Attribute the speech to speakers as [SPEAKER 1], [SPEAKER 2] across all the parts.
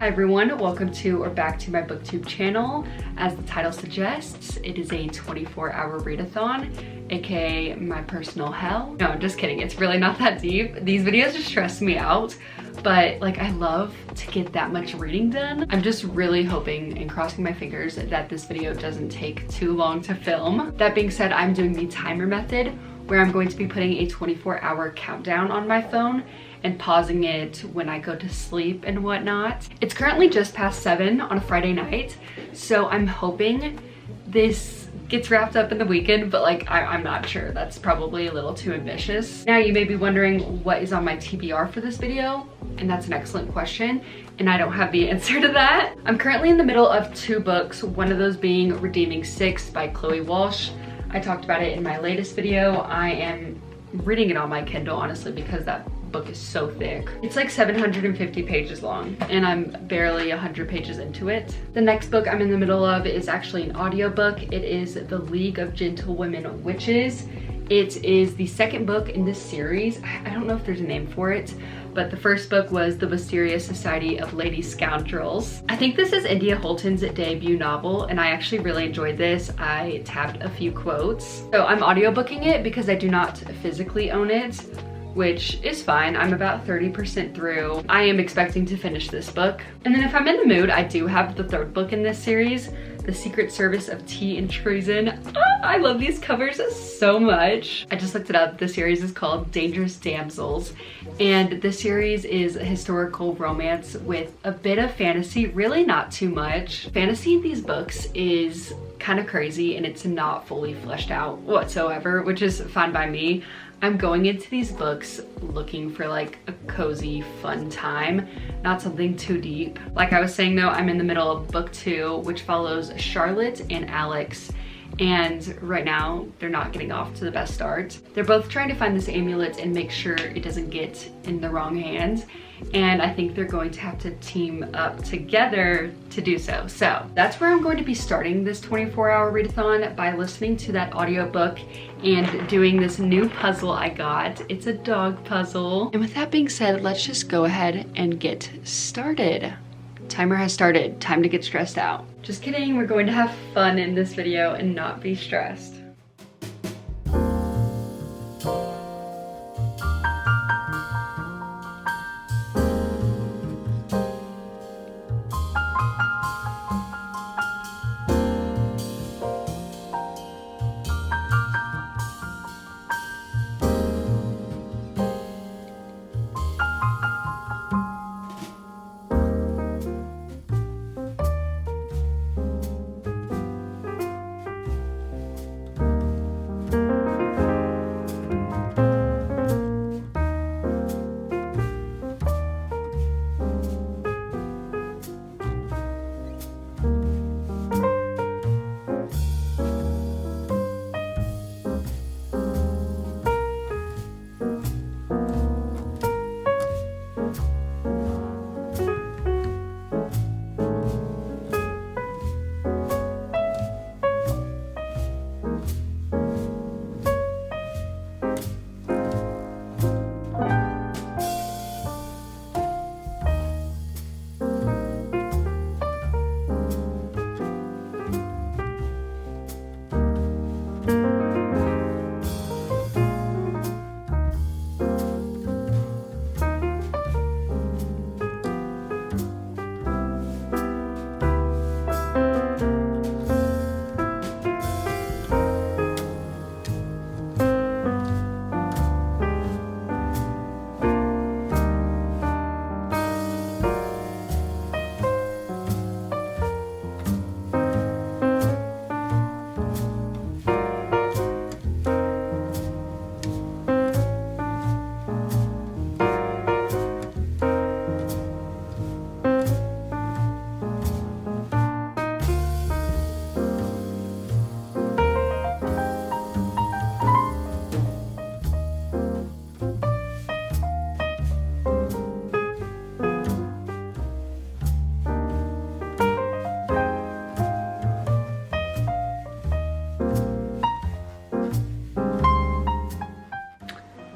[SPEAKER 1] Hi everyone, welcome to or back to my booktube channel. As the title suggests, it is a 24-hour readathon, aka my personal hell. No, I'm just kidding, it's really not that deep. These videos just stress me out, but like I love to get that much reading done. I'm just really hoping and crossing my fingers that this video doesn't take too long to film. That being said, I'm doing the timer method where I'm going to be putting a 24-hour countdown on my phone and pausing it when I go to sleep and whatnot. It's currently just past 7 on a Friday night, so I'm hoping this gets wrapped up in the weekend, but like I'm not sure. That's probably a little too ambitious. Now you may be wondering what is on my TBR for this video, and that's an excellent question, and I don't have the answer to that. I'm currently in the middle of 2 books, one of those being Redeeming 6 by Chloe Walsh. I talked about it in my latest video. I am reading it on my Kindle, honestly, because that book is so thick. It's like 750 pages long and I'm barely 100 pages into it. The next book I'm in the middle of is actually an audiobook. It is The League of Gentlewomen Witches. It is the second book in this series. I don't know if there's a name for it, but the first book was The Mysterious Society of Lady Scoundrels. I think this is India Holton's debut novel, and I actually really enjoyed this. I tabbed a few quotes. So I'm audiobooking it because I do not physically own it, which is fine. I'm about 30% through. I am expecting to finish this book. And then if I'm in the mood, I do have the third book in this series, The Secret Service of Tea and Treason. I love these covers so much. I just looked it up. The series is called Dangerous Damsels, and the series is a historical romance with a bit of fantasy, really not too much. Fantasy in these books is kind of crazy and it's not fully fleshed out whatsoever, which is fine by me. I'm going into these books looking for like a cozy, fun time, not something too deep. Like I was saying though, I'm in the middle of book 2, which follows Charlotte and Alex. And right now, they're not getting off to the best start. They're both trying to find this amulet and make sure it doesn't get in the wrong hands. And I think they're going to have to team up together to do so. So that's where I'm going to be starting this 24-hour readathon, by listening to that audiobook and doing this new puzzle I got. It's a dog puzzle. And with that being said, let's just go ahead and get started. Timer has started. Time to get stressed out. Just kidding, we're going to have fun in this video and not be stressed.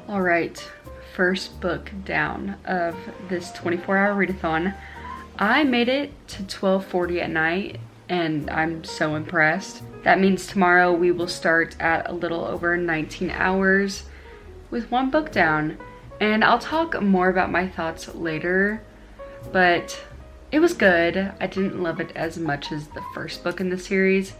[SPEAKER 1] All right, first book down of this 24-hour readathon. I made it to 12:40 at night and I'm so impressed. That means tomorrow we will start at a little over 19 hours with one book down. And I'll talk more about my thoughts later, but it was good. I didn't love it as much as the first book in the series,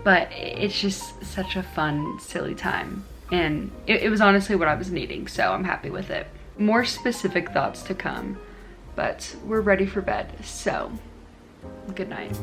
[SPEAKER 1] but it's just such a fun, silly time. And it was honestly what I was needing, so I'm happy with it. More specific thoughts to come, but we're ready for bed, so good night.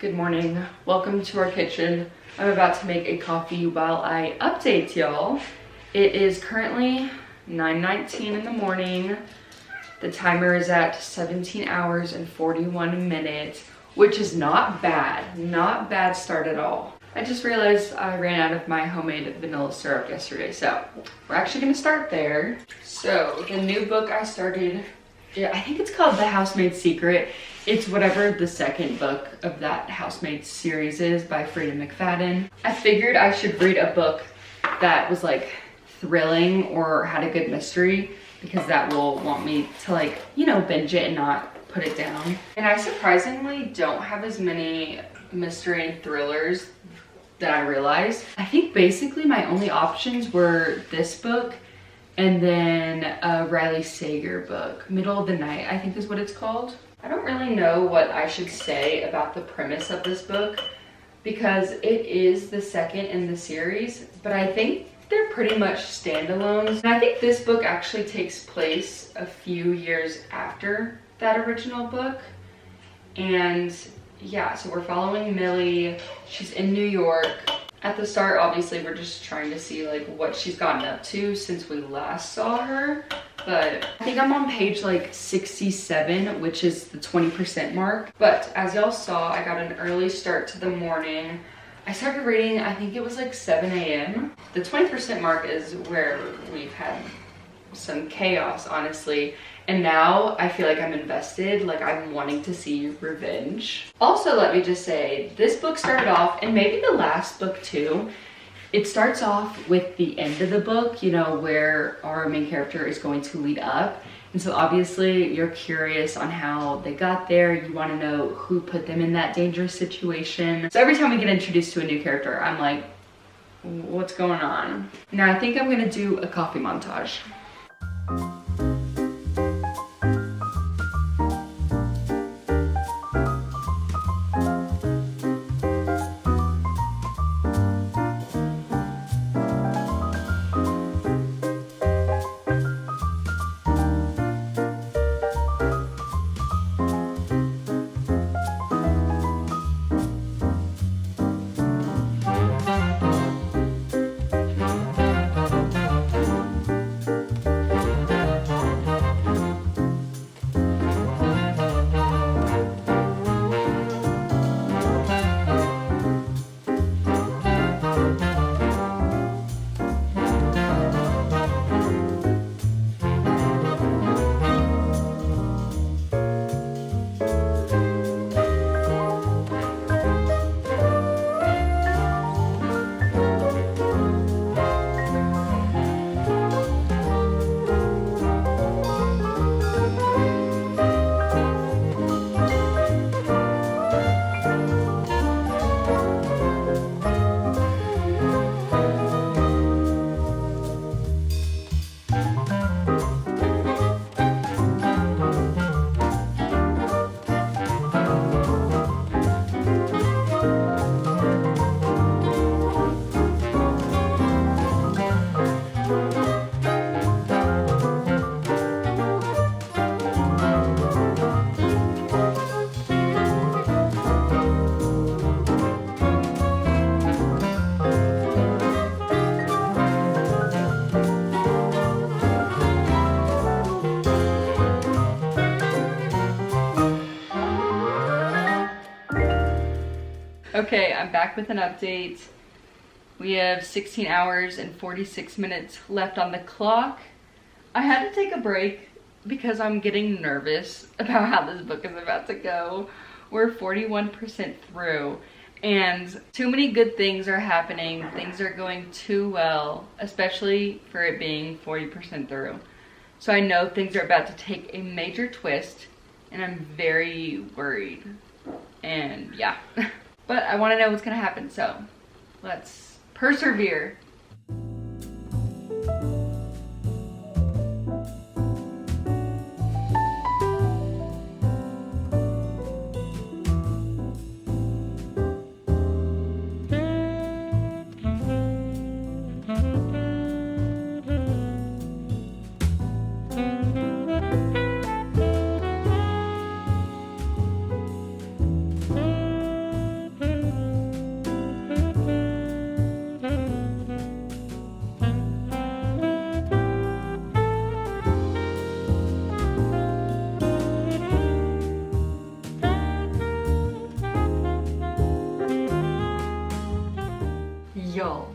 [SPEAKER 1] Good morning. Welcome to our kitchen. I'm about to make a coffee while I update y'all. It is currently 9:19 in the morning. The timer is at 17 hours and 41 minutes, which is not bad. Not bad start at all. I just realized I ran out of my homemade vanilla syrup yesterday, so we're actually gonna start there. So the new book I started, I think it's called The Housemaid Secret. It's whatever the second book of that Housemaid series is by Frida McFadden. I figured I should read a book that was like thrilling or had a good mystery, because that will want me to, like, you know, binge it and not put it down. And I surprisingly don't have as many mystery and thrillers that I realized. I think basically my only options were this book and then a Riley Sager book, Middle of the Night, I think is what it's called. I don't really know what I should say about the premise of this book, because it is the second in the series, but I think they're pretty much standalones. And I think this book actually takes place a few years after that original book. And yeah, so we're following Millie. She's in New York. At the start, obviously, we're just trying to see like what she's gotten up to since we last saw her. But I think I'm on page like 67, which is the 20% mark. But as y'all saw, I got an early start to the morning. I started reading, I think it was like 7 a.m. The 20% mark is where we've had some chaos, honestly. And now I feel like I'm invested, like I'm wanting to see revenge. Also, let me just say, this book started off, and maybe the last book too, it starts off with the end of the book, you know, where our main character is going to lead up. And so obviously you're curious on how they got there. You want to know who put them in that dangerous situation. So every time we get introduced to a new character, I'm like, what's going on? Now I think I'm gonna do a coffee montage. Okay, I'm back with an update. We have 16 hours and 46 minutes left on the clock. I had to take a break because I'm getting nervous about how this book is about to go. We're 41% through and too many good things are happening. Things are going too well, especially for it being 40% through. So I know things are about to take a major twist and I'm very worried. And yeah, but I want to know what's gonna happen, so let's persevere. Y'all,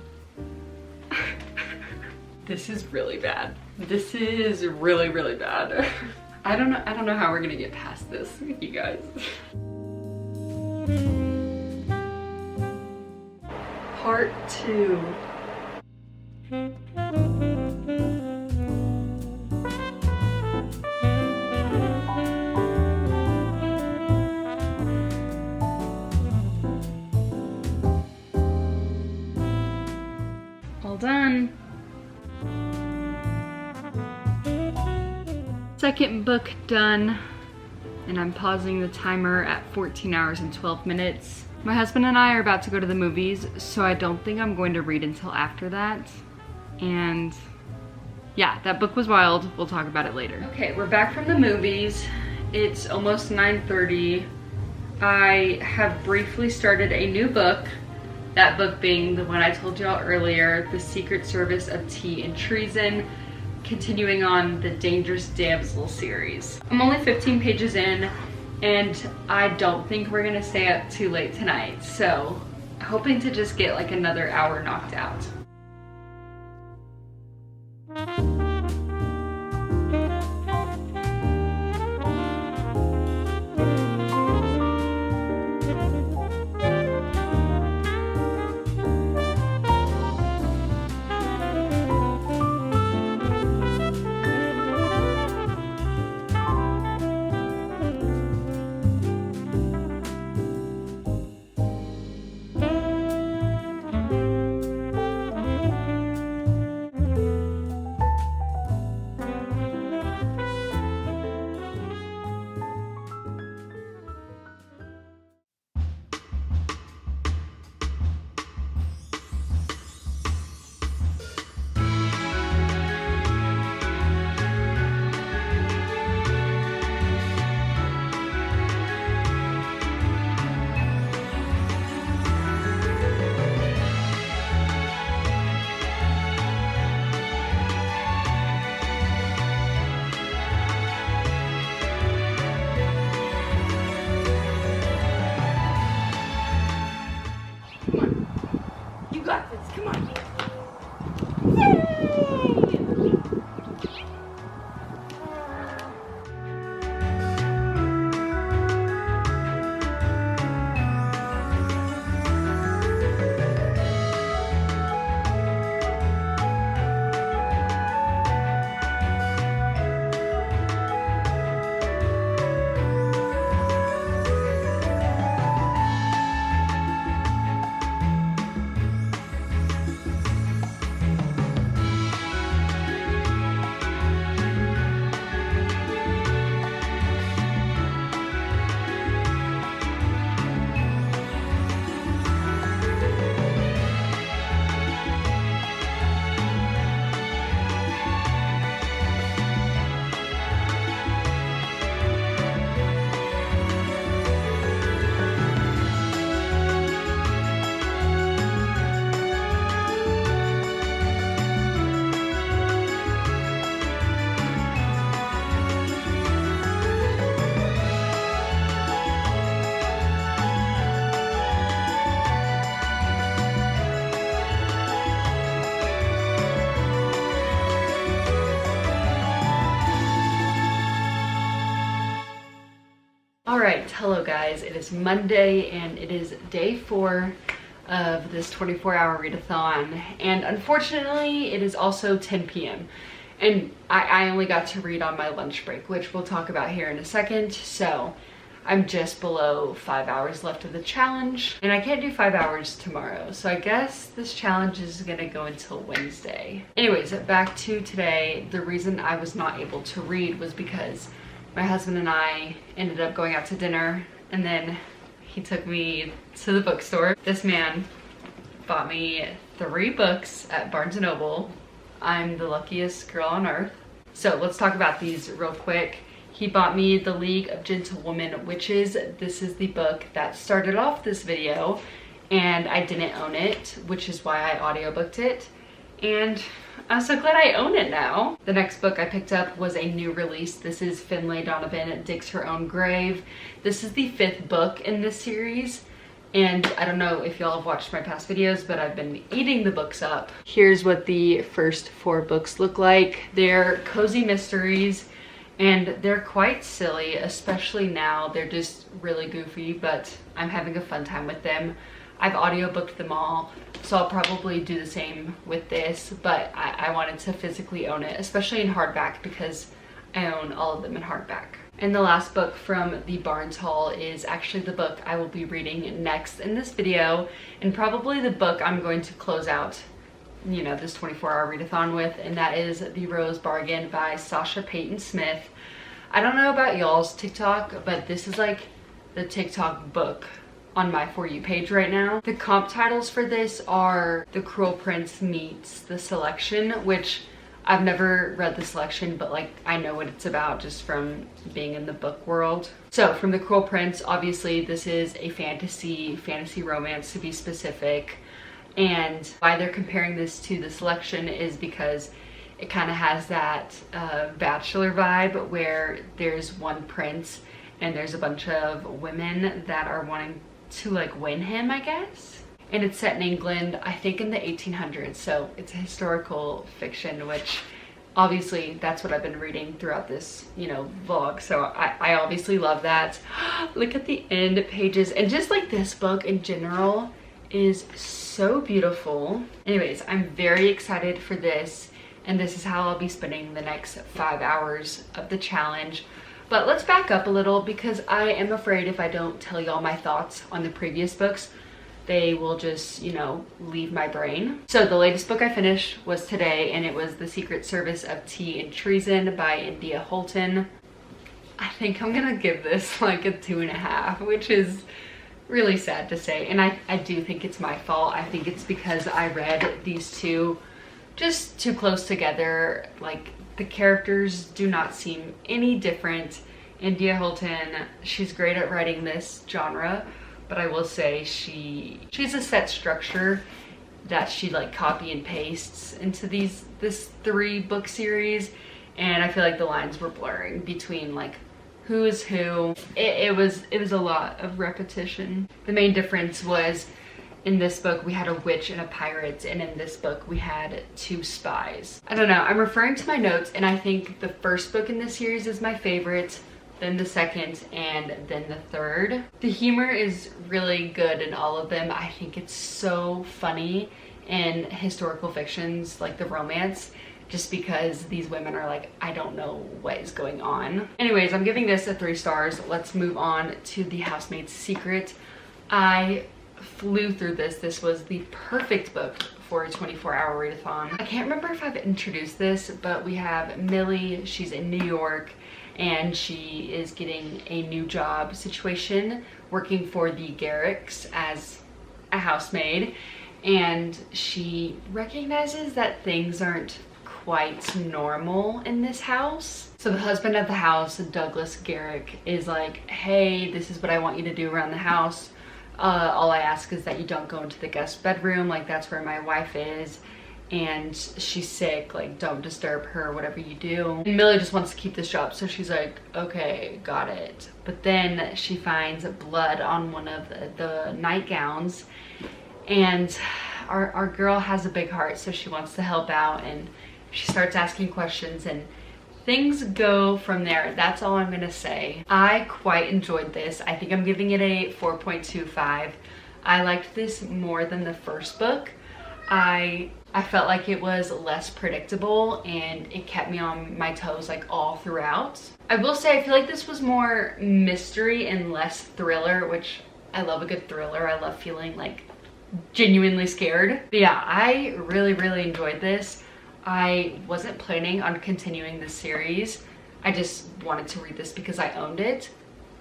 [SPEAKER 1] this is really bad. This is really, really bad. I don't know how we're gonna get past this, you guys. Part 2. All done. Second book done, and I'm pausing the timer at 14 hours and 12 minutes. My husband and I are about to go to the movies, so I don't think I'm going to read until after that. And yeah, that book was wild. We'll talk about it later. Okay, we're back from the movies. It's almost 9:30. I have briefly started a new book. That book being the one I told y'all earlier, The Secret Service of Tea and Treason, continuing on the Dangerous Damsel series. I'm only 15 pages in, and I don't think we're gonna stay up too late tonight, so hoping to just get like another hour knocked out. All right, hello guys. It is Monday and it is day 4 of this 24-hour readathon. And unfortunately, it is also 10 p.m. And I only got to read on my lunch break, which we'll talk about here in a second. So I'm just below 5 hours left of the challenge, and I can't do 5 hours tomorrow. So I guess this challenge is gonna go until Wednesday. Anyways, back to today. The reason I was not able to read was because my husband and I ended up going out to dinner, and then he took me to the bookstore. This man bought me 3 books at Barnes & Noble. I'm the luckiest girl on earth. So let's talk about these real quick. He bought me The League of Gentlewomen Witches. This is the book that started off this video, and I didn't own it, which is why I audiobooked it. And I'm so glad I own it now. The next book I picked up was a new release. This is Finlay Donovan Digs Her Own Grave. This is the 5th book in this series. And I don't know if y'all have watched my past videos, but I've been eating the books up. Here's what the first 4 books look like. They're cozy mysteries, and they're quite silly, especially now. They're just really goofy, but I'm having a fun time with them. I've audiobooked them all, so I'll probably do the same with this, but I wanted to physically own it, especially in hardback, because I own all of them in hardback. And the last book from the Barnes haul is actually the book I will be reading next in this video, and probably the book I'm going to close out, you know, this 24-hour readathon with, and that is The Rose Bargain by Sasha Payton Smith. I don't know about y'all's TikTok, but this is like the TikTok book on my For You page right now. The comp titles for this are The Cruel Prince meets The Selection, which I've never read The Selection, but like I know what it's about just from being in the book world. So from The Cruel Prince, obviously this is a fantasy romance to be specific. And why they're comparing this to The Selection is because it kind of has that Bachelor vibe, where there's one prince and there's a bunch of women that are wanting to like win him, I guess. And it's set in England, I think in the 1800s, so it's a historical fiction, which obviously that's what I've been reading throughout this, you know, vlog. So I obviously love that. Look at the end pages, and just like this book in general is so beautiful. Anyways, I'm very excited for this, and this is how I'll be spending the next 5 hours of the challenge. But let's back up a little, because I am afraid if I don't tell y'all my thoughts on the previous books, they will just, you know, leave my brain. So the latest book I finished was today, and it was The Secret Service of Tea and Treason by India Holton. I think I'm gonna give this like a 2.5, which is really sad to say. And I do think it's my fault. I think it's because I read these two just too close together. Like, the characters do not seem any different. India Holton, she's great at writing this genre, but I will say she's a set structure that she like copy and pastes into this 3-book series, and I feel like the lines were blurring between like who is who. It was a lot of repetition. The main difference was in this book we had a witch and a pirate, and in this book we had 2 spies. I don't know, I'm referring to my notes, and I think the first book in this series is my favorite, then the second, and then the third. The humor is really good in all of them. I think it's so funny in historical fictions, like the romance, just because these women are like, I don't know what is going on. Anyways, I'm giving this a 3 stars. Let's move on to The Housemaid's Secret. I flew through this. This was the perfect book for a 24-hour readathon. I can't remember if I've introduced this, but we have Millie. She's in New York, and she is getting a new job situation working for the Garricks as a housemaid, and she recognizes that things aren't quite normal in this house. So the husband of the house, Douglas Garrick, is like, hey, this is what I want you to do around the house. All I ask is that you don't go into the guest bedroom, like that's where my wife is, and she's sick, like don't disturb her, whatever you do. And Millie just wants to keep this job, so she's like, okay, got it. But then she finds blood on one of the nightgowns, and our girl has a big heart, so she wants to help out, and she starts asking questions, and things go from there. That's all I'm gonna say. I quite enjoyed this. I think I'm giving it a 4.25. I liked this more than the first book. I felt like it was less predictable and it kept me on my toes like all throughout. I will say I feel like this was more mystery and less thriller, which I love a good thriller. I love feeling like genuinely scared. But yeah, I really enjoyed this. I wasn't planning on continuing this series. I just wanted to read this because I owned it.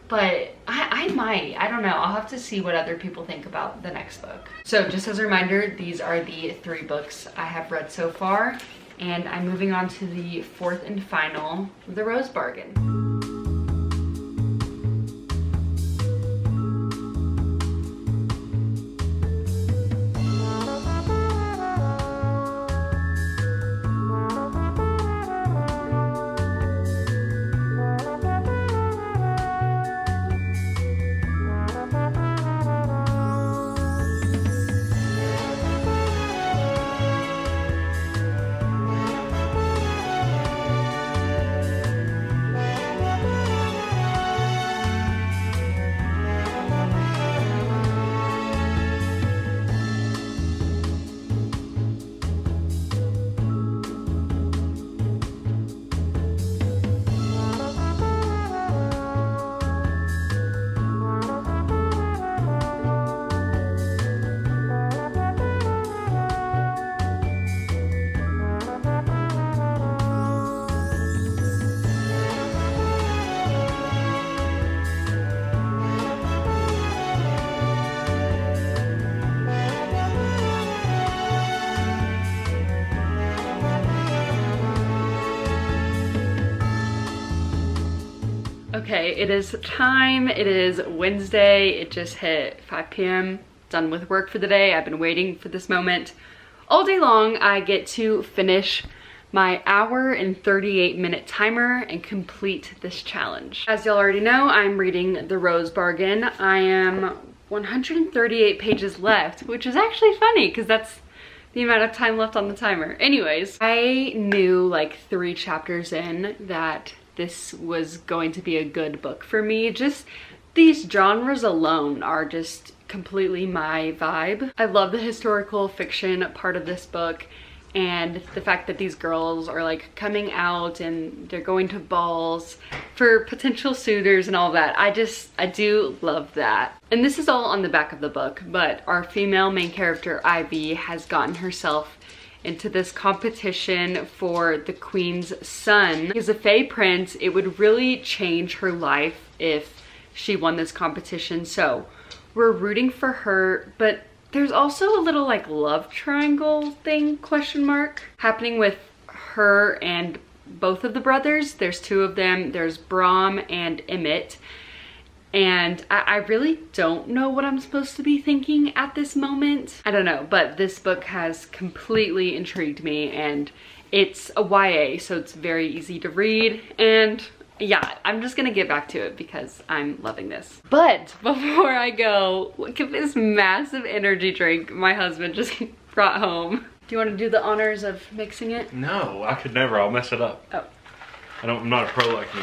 [SPEAKER 1] But I might, I don't know. I'll have to see what other people think about the next book. So just as a reminder, these are the 3 books I have read so far. And I'm moving on to the 4th and final, The Rose Bargain. Okay, it is time. It is Wednesday. It just hit 5 p.m. Done with work for the day. I've been waiting for this moment all day long. I get to finish my hour and 38-minute timer and complete this challenge. As y'all already know, I'm reading The Rose Bargain. I am 138 pages left, which is actually funny because that's the amount of time left on the timer. Anyways, I knew like 3 chapters in that this was going to be a good book for me. Just these genres alone are just completely my vibe. I love the historical fiction part of this book and the fact that these girls are like coming out and they're going to balls for potential suitors and all that. I do love that. And this is all on the back of the book, but our female main character, Ivy, has gotten herself into this competition for the queen's son. As a fae prince, it would really change her life if she won this competition. So we're rooting for her, but there's also a little like love triangle thing, question mark, happening with her and both of the brothers. There's 2 of them. There's Brom and Emmett. And I really don't know what I'm supposed to be thinking at this moment. I don't know, but this book has completely intrigued me and it's a YA, so it's very easy to read. And yeah, I'm just gonna get back to it because I'm loving this. But before I go, look at this massive energy drink my husband just brought home. Do you want to do the honors of mixing it?
[SPEAKER 2] No, I could never. I'll mess it up.
[SPEAKER 1] Oh.
[SPEAKER 2] I'm not a pro like you.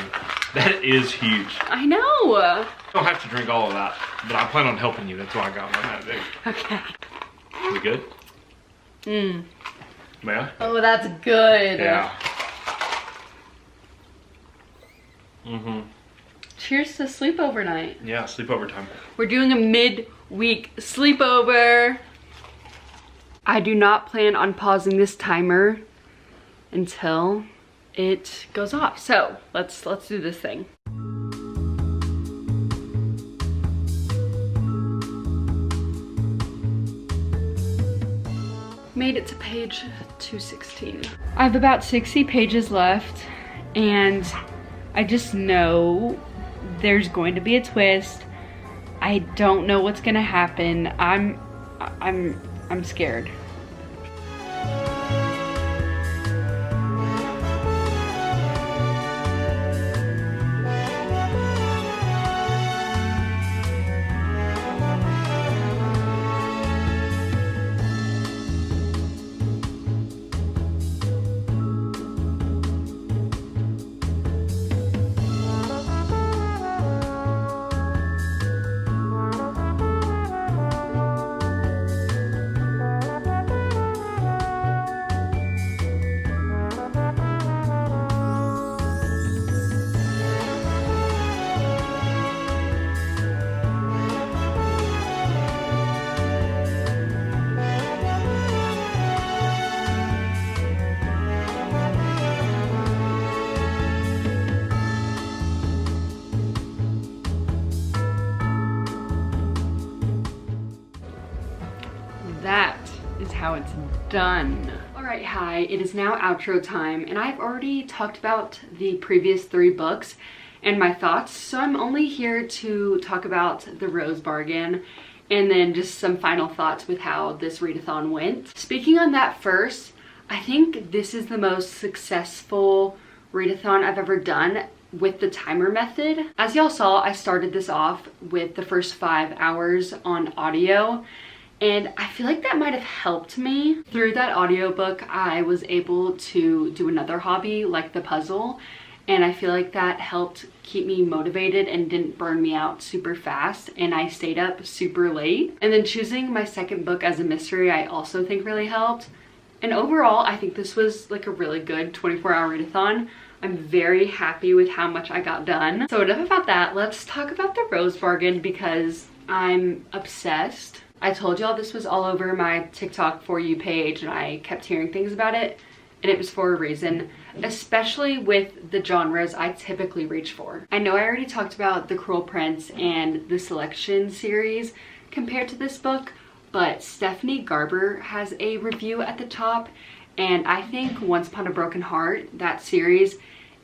[SPEAKER 2] That is huge.
[SPEAKER 1] I know.
[SPEAKER 2] I don't have to drink all of that, but I plan on helping you. That's why I got one that big.
[SPEAKER 1] Okay.
[SPEAKER 2] We good? May I?
[SPEAKER 1] Oh, that's good.
[SPEAKER 2] Yeah.
[SPEAKER 1] Cheers to sleepover night.
[SPEAKER 2] Yeah, sleepover time.
[SPEAKER 1] We're doing a mid-week sleepover. I do not plan on pausing this timer until it goes off. So let's do this thing. Made it to page 216. I have about 60 pages left and I just know there's going to be a twist. I don't know what's gonna happen. I'm scared. how it's done. Alright, hi, it is now outro time, and I've already talked about the previous 3 books and my thoughts, so I'm only here to talk about The Rose Bargain and then just some final thoughts with how this readathon went. Speaking on that first, I think this is the most successful readathon I've ever done with the timer method. As y'all saw, I started this off with the first 5 hours on audio, and I feel like that might have helped me. Through that audiobook, I was able to do another hobby like the puzzle, and I feel like that helped keep me motivated and didn't burn me out super fast, and I stayed up super late. And then choosing my second book as a mystery I also think really helped. And overall, I think this was like a really good 24-hour readathon. I'm very happy with how much I got done. So enough about that, let's talk about The Rose Bargain because I'm obsessed. I told y'all this was all over my TikTok For You page and I kept hearing things about it, and it was for a reason, especially with the genres I typically reach for. I know I already talked about The Cruel Prince and the Selection series compared to this book, but Stephanie Garber has a review at the top, and I think Once Upon a Broken Heart, that series,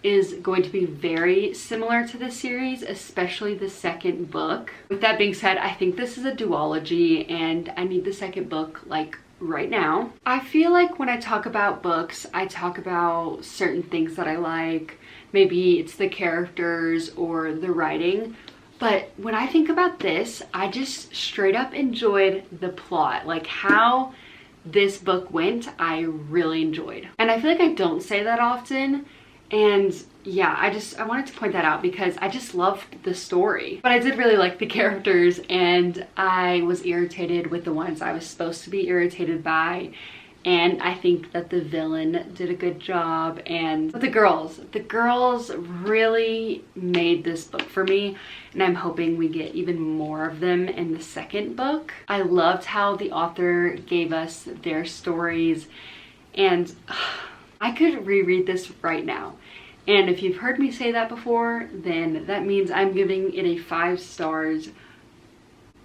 [SPEAKER 1] is going to be very similar to this series, especially the second book. With that being said, I think this is a duology and I need the second book like right now. I feel like when I talk about books, I talk about certain things that I like. Maybe it's the characters or the writing. But when I think about this, I just straight up enjoyed the plot. Like how this book went, I really enjoyed. And I feel like I don't say that often. And yeah, I wanted to point that out because I just loved the story. But I did really like the characters, and I was irritated with the ones I was supposed to be irritated by. And I think that the villain did a good job. And the girls really made this book for me. And I'm hoping we get even more of them in the second book. I loved how the author gave us their stories. And I could reread this right now. And if you've heard me say that before, then that means I'm giving it a 5 stars.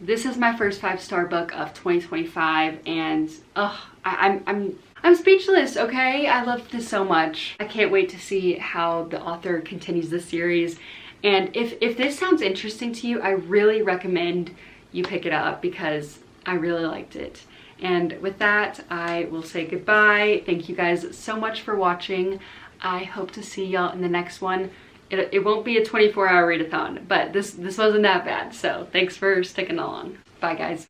[SPEAKER 1] This is my first 5-star book of 2025, and I'm speechless, okay? I love this so much. I can't wait to see how the author continues the series. And if this sounds interesting to you, I really recommend you pick it up because I really liked it. And with that, I will say goodbye. Thank you guys so much for watching. I hope to see y'all in the next one. It won't be a 24-hour readathon, but this wasn't that bad. So thanks for sticking along. Bye guys.